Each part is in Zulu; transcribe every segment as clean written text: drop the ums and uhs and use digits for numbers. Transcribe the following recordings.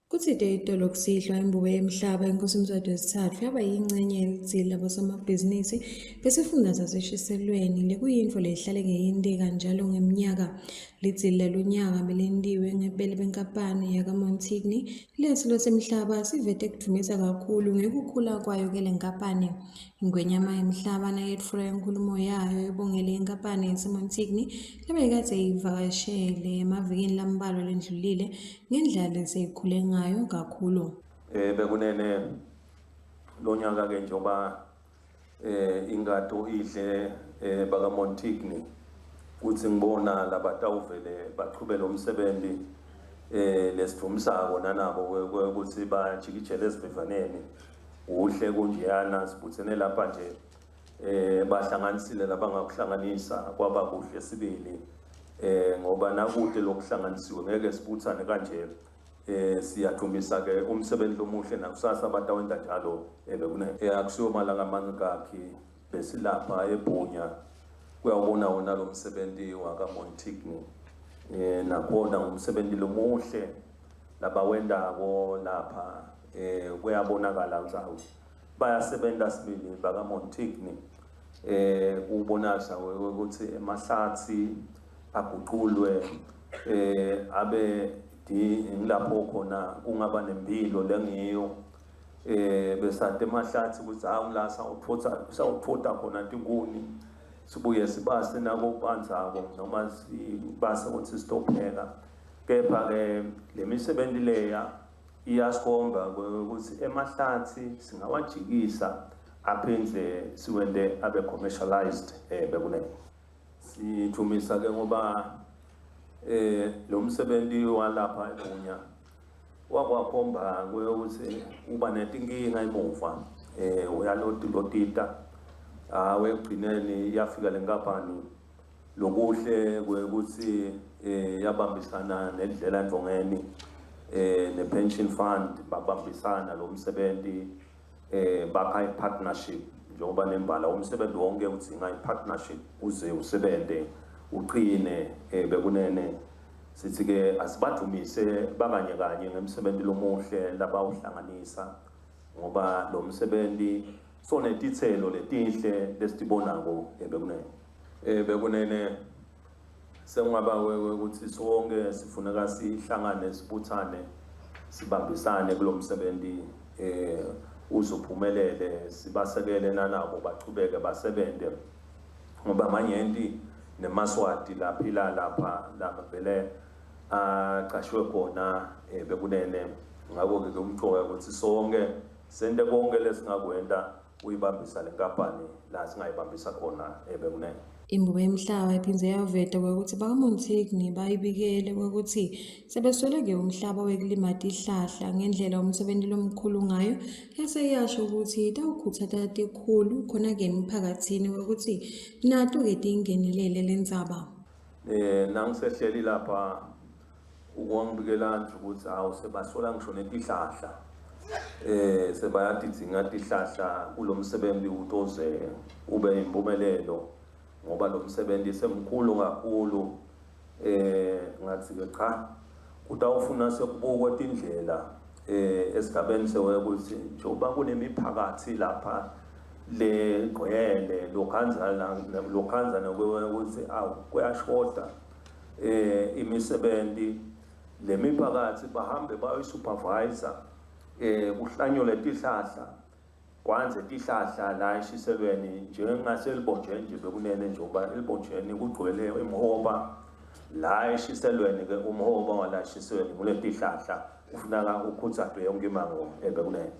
Kuthi-ke itolo kusihlwa imbube yemihlaba iNkosi Mswati III yaba yingxenye yelitsili labosomabhizinisi besifunda saseshiselweni. Lekuyintfo lehlale ngeyintika njalo ngeminyaka. Litsili lalunyaka belentiwe ngebele benkampani yakaMontigny. Leso lwesemhlaba sivete kudumisa kakhulu ngekukhula kwayo ke le nkampani. Ingwenyama yemhlaba nayetfula inkulumo yayo ibongele inkampani yaseMontigny lebekadze ivakashele emavikini lambalwa lendlulile ngendlela eseyikhule ngayo kakhulu. Bekunene lonyaka ke njoba ingato idle baka Montigny kuthi ngibona labatawuvele baqhubela umsebenzi lesivumisako nanabo ukuthi bajikijele esivivaneni uhle kunjeyana sibuthene lapha nje bahlanganisile labangakuhlanganisa kwaba kuhle sibili ngoba nakude lokuhlanganisiwe ngeke sibuthane kanje siyaqhumisa ke umsebenzi omuhle nakusasa batawenza njalo bekune akusiyo malanga mangakhi besilapha eBhunya kuyawubona wona lo msebenzi wakaMontigny nakhona ngumsebenzi lomuhle labawendako lapha kuyabonakala nzawo bayasebenza sibili bakaMontigny ubonakala ukuthi emahlathi aguqulwe abe ngilapho khona kungaba nempilo lengiyo besade emahlathi ukuthi la sawuthotha khona tinkuni sibuye sibase nako kubanzako noma sibase ukuthi sitopheka kepha ke lemisebenzi leya iyasikhomba ukuthi emahlathi singawajikisa aphindle siwende abe commercialized bekune sithumisa ke ngoba lo msebenzi walapha eBhunya wakwakhomba ukuthi uba netinkinga emuva uyalotita wegcineni yafika lenkampani lokuhle ukuthi yabambisana nedlela endvongeni ne-pension fund babambisana lo msebenzi bakha i-partnership njengoba nembala umsebenzi wonke ukuthi ngayi-partnership uze usebenze uqine bekunene sithi ke asibadumise bakanye kanye ngemsebenzi lomuhle labawuhlanganisa ngoba lo msebenzi sonetithelo letinhle lesitibonako bekunene sengaba ukuthi sonke sifuneka sihlangane sibuthane sibambisane kulo msebenzi uzophumelele sibasekele nanabo bachubeke basebente ngoba manyenti nemaswati laphila lapha vele aqashwe khona bekunene ngako ke umthoka ukuthi sonke sente konke lesingakwenda uyibambisa lenkampani la singayibambisa khona bekunene Imbube yemihlaba iphindze yaveta ukuthi bakaMontigny bayibikele ukuthi sebesweleke umhlaba wekulima tihlahla ngendlela umsebenzi lomkhulu ngayo yase yasho ukuthi itawukhuthaza tikhulu khona-ke emphakathini ukuthi nato-ke tingenelele lendzaba. Nangisehleli lapha ukwangibikela nje ukuthi hawu sebasola ngisho netihlahla sebayatidzinga tihlahla kulo msebenzi utoze ube impumelelo ngoba lo msebenzi semkhulu kakhulu ngathi ke cha kutawufuna sekubukwe tindlela esigabeni sewekuthi njengoba kunemiphakathi lapha legcwele lokhanza nokuthi kuyashoda imisebenzi lemiphakathi bahambe bayosupervisor kuhlanyole tihlahla kwanze tihlahla la eshiselweni njengaselibonjeni nje bekunene njengoba elibonjeni kugcwele imhoba la eshiselweni ke umhoba wala eshiselweni kule tihlahla kufuneka ukhuthazwe yonke imango bekunene.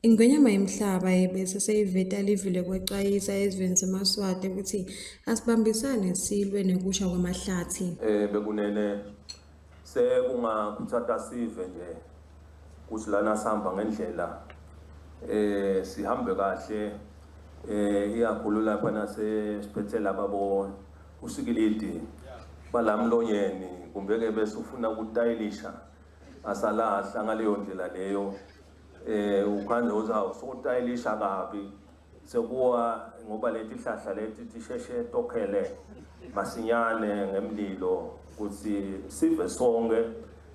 Ingwenyama yemhlaba bese seyiveta livile kwexwayisa ezweni seMaswati ukuthi asibambisane silwe nekusha kwamahlathi. Bekunene sekungakhuthaza sive nje ukuthi lana sihamba ngendlela sihambe kahle iyakhulu lapha nasesiphethe lababo usikilidi balamlonyeni kumbe ke bese ufuna ukutayilisha asalahla ngaleyo ndlela leyo ukhanda uzawo sotayilisha kabi sekuwa ngoba leti hlahla leti tisheshe tokhele masinyane ngemlilo ukuthi sive sonke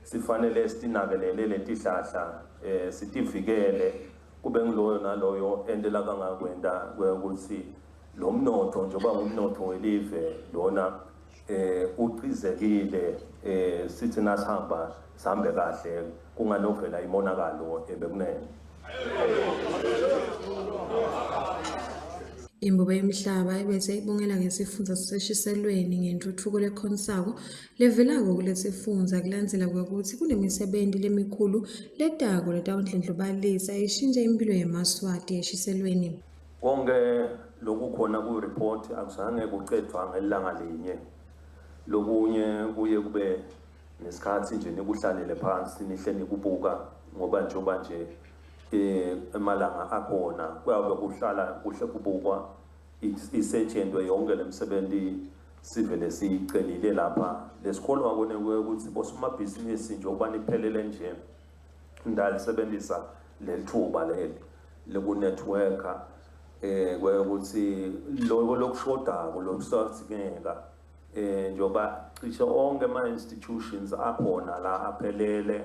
sifanele sitinakelele letihlahla sitivikele kube ngiloyo naloyo endela kangakwenda ukuthi lo mnotho njengoba ngumnotho welive lona uqizekile sithi nasihamba sihambe kahle kunganovela imonakalo ebekunene. Imbube yemihlaba ebese ibongela ngesifundza saseshiselweni ngentuthuko lekhonsako levelako kulesifundza kulandzela kwekutsi kunemisebenti lemikhulu letako letawundlondlobalisa ishintshe impilo yeMaswati eshiselweni. Konke lokukhona ku-report akuzange kucedwa ngelanga linye. Lokunye kuye kube nesikhathi nje nikuhlalele phansi nihle nikubuka ngoba njengoba nje emalanga akhona kuyabe kuhlala kuhle kubukwa isetshenzwe yonke lemsebenzi sivele sicelile lapha lesikholwa kone ukuthi bosomabhizinisi njengoba niphelele nje ndalisebenzisa lelithuba leli lekunetworker ukuthi lokushoda lokusathingeka njengoba cishe onke ama-institutions akhona la aphelele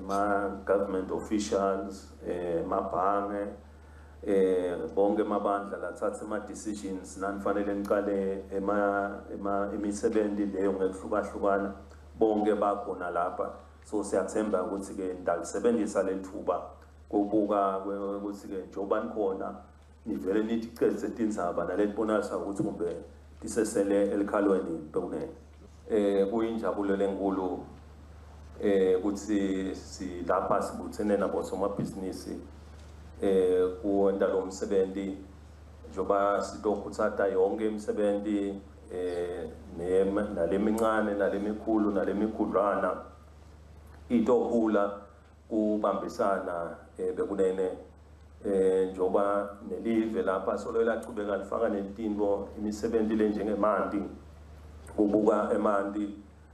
ma-government officials, mabhange, bonke amabandla lathatha ama-decisions nanifanele niqale imisebenzi leyo ngekuhlukahlukana bonke bakhona lapha. So siyathemba ukuthi-ke ndalisebenzisa leli thuba kubuka ukuthi-ke njengoba nikhona nivele nithi ceze tindzaba naletibonakalisa ukuthi kumbe tisesele elikhalweni bekunene. Kuyinjabulo lenkulu ukuthi silapha sibuthene nabosomabhizinisi kuwenta lo msebenzi njengoba sitokhuthatha yonke imisebenzi nalemincane nalemikhulu nalemikudlwana itokhula kubambisana bekunene njengoba nelive lapha solo lachubeka lifaka netinto imisebenzi lenjengemanti kubuka emanti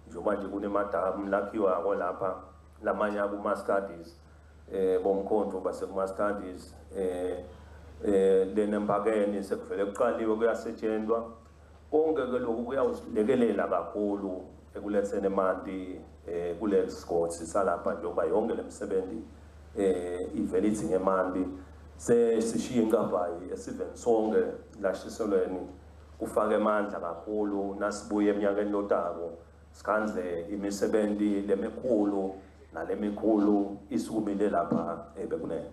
njengoba nje kunemadamu lakhiwako lapha lamanye kuma-studies bomkhonto basekuma-studies lenempakeni sekuvele kuqaliwe kuyasetshenzwa konke-ke lokhu kuyawulekelela kakhulu ekuletheni emanti kule sigodi salapha njengoba yonke le misebenzi ivele idzinga emanti sesishiye inkavayi esiveni sonke lashiselweni kufake amandla kakhulu nasibuye eminyakeni lotako sikhanze imisebenzi lemikhulu nalemikhulu isukumile lapha bekunene.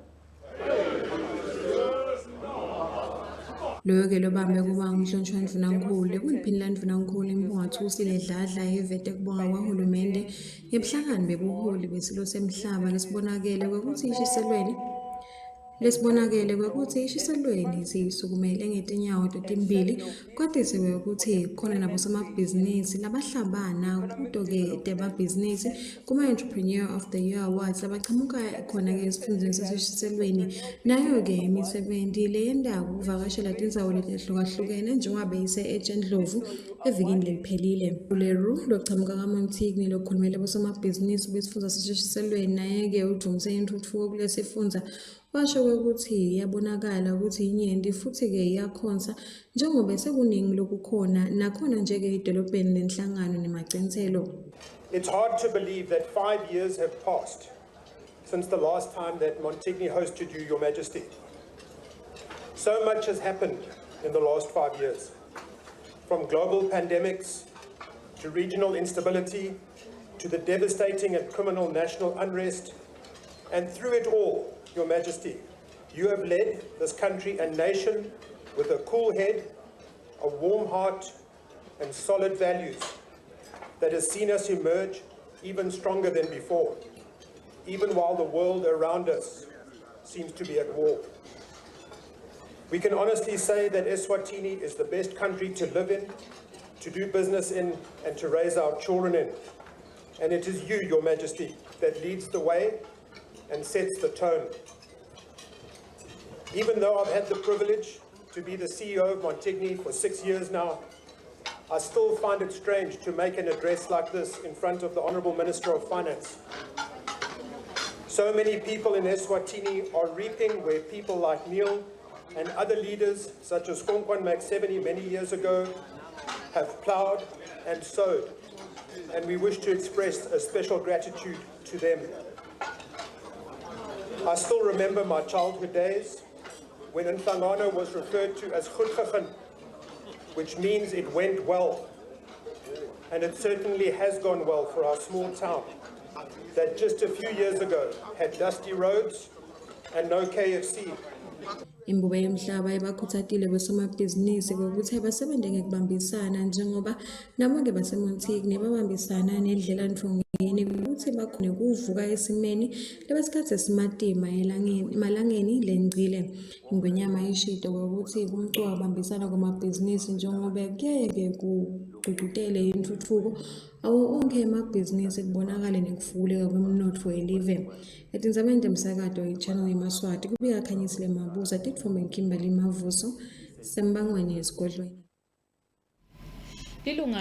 Loyo-ke lobambe kuba umhlonishwa ndvunankhulu kuliphini ndvunankhulu imbongathusile dladla evete kubonga kwahulumende ngebuhlakani bebuholi besilo semhlaba lesibonakele kwekutsi ishiselweni siyisukumele ngetinyawo totimbili kwatisiwe ukuthi khona nabosomabhizinisi labahlabana kuto-ke temabhizinisi kuma-Entrepreneur of the Year Awards labachamuka khona-ke esifundeni saseshiselweni nayo-ke imisebenti leyentako ukuvakashela tindzawo letihlukahlukene njengoba beyise eTshendlovu evikini leliphelile. Uleru lochamuka kaMontigny lokhulumele bosomabhizinisi besifundza saseshiselweni naye-ke udumise intuthuko kulesifundza washo ukuthi yabonakala ukuthi inyenti futhi-ke iyakhonza njengoba sekuningi lokukhona nakhona njeke idolobheni lenhlangano nemagciniselo. It's hard to believe that 5 years have passed since the last time that Montigny hosted you, Your Majesty. So much has happened in the last 5 years, from global pandemics to regional instability to the devastating and criminal national unrest, and through it all, Your Majesty, you have led this country and nation with a cool head, a warm heart, and solid values that has seen us emerge even stronger than before, even while the world around us seems to be at war. We can honestly say that Eswatini is the best country to live in, to do business in, and to raise our children in. And it is you, Your Majesty, that leads the way and sets the tone. Even though I've had the privilege to be the CEO of Montigny for 6 years now, I still find it strange to make an address like this in front of the Honourable Minister of Finance. So many people in Eswatini are reaping where people like Neil and other leaders such as Konkwan Mac 70 many years ago have ploughed and sowed, and we wish to express a special gratitude to them. I still remember my childhood days when Nhlangano was referred to as goed gegaan, which means it went well. And it certainly has gone well for our small town that just a few years ago had dusty roads and no KFC. Imbube yomhlaba ibakhuthatile bosomabhizinisi ukuthi abasebenze ngokubambisana njengoba nabo-ke baseMontigny babambisana neDlelanhlongeni ukuthi bakhone kuvuka esimeni lebesikhathi esimatima emalangeni leNgcile. Ingwenyama ishito ukuthi kumcuwa babambisana kwamabhizinisi njengoba kuyeke kugqugqutele intuthuko awo onke amabhizinisi kubonakale nekuvuleka kwemnotho welive. Etinzameni temsakato iChannel yeMaswati kubika Khanyisile Mabuza Titfombe Kimberly Mavuso Sembangweni esigodlweni.